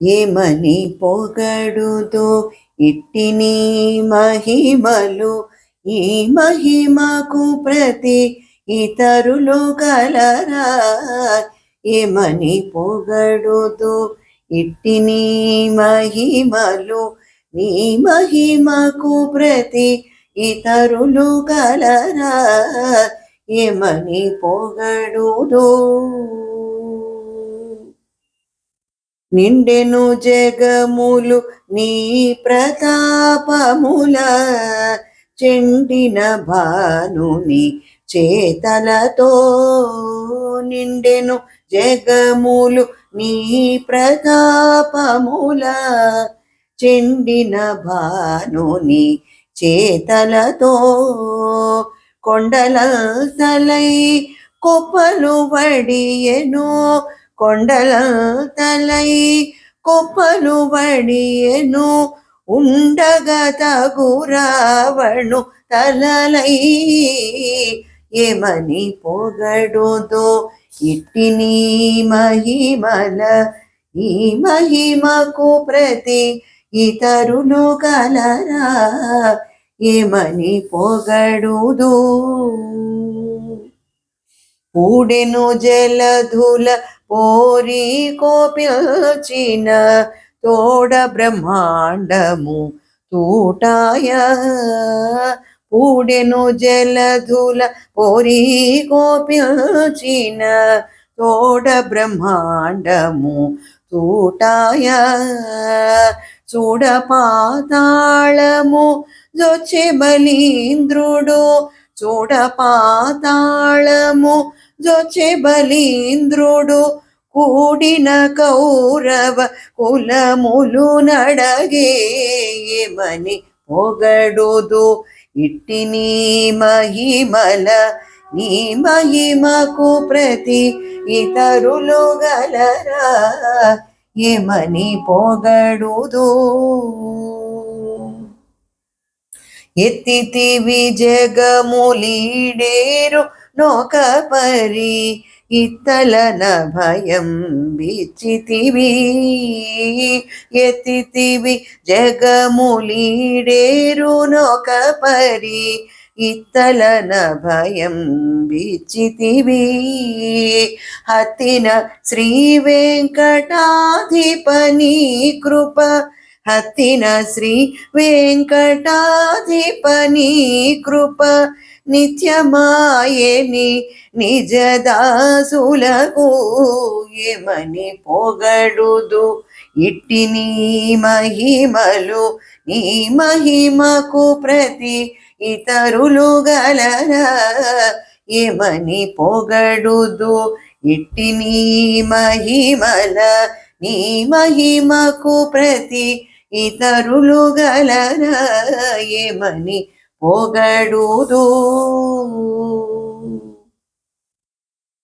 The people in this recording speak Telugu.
ఏమని పొగడుదో ఇట్టి నీ మహిమలు, ఈ మహిమకు ప్రతి ఇతరులు కలరా. ఏమని పొగడుదో ఇట్టి నీ మహిమలు, నీ మహిమకు ప్రతి ఇతరులు కలరా. ఏమని పొగడుదో. నిండెను జగములు నీ ప్రతాపముల, చెండిన భానుని చేతలతో. నిండెను జగములు నీ ప్రతాపముల, చెండిన భానుని చేతలతో. కొండల తలై కొప్పలు వడియెను, కొండల తలై కొప్పలు వడియెను, ఉండగా తగు రావణు తలలై. ఏమని పొగడుదో ఇట్టి నీ మహిమల, ఈ మహిమకు ప్రతి ఇతరులు కలరా. ఏమని పొగడుదో. పూడెను జలధుల పోరి కోపిల్చిన, తోడ బ్రహ్మాండము తూటాయ. పూడెను జలధుల పోరి కోపిల్చిన, తోడ బ్రహ్మాండము తూటాయ. చూడ పాతాళము జొచ్చె బలీంద్రుడు, చూడ పాతాళము జొచ్చె బలీంద్రుడు, కూడిన కౌరవ కులములు నడగే. ఏమని పొగడుదు ఇట్టి నీ మహిమల, నీ మహిమకు ప్రతి ఇతరులు గలరా. ఏమని పొగడుదు. ఎత్తితివి జగములీడేరు నోక పరి, ఇత్తలన భయం బిచ్చితివి. ఎత్తితివి జగములీడేరు నోక పరి, ఇత్తలన భయం బిచ్చితివి. హత్తిన శ్రీ వెంకటాధిపని కృప, హత్తిన శ్రీ వెంకటాధిపని కృప, నిత్యమాయని నిజదాసులకు. ఏమని పొగడుదు ఇట్టి నీ మహిమలు, నీ మహిమకు ప్రతి ఇతరులు గలరా. ఏమని పొగడుదు ఇట్టి నీ మహిమల, నీ మహిమకు ప్రతి ఇతరులు గలరా. ఏమని పొగడుదు.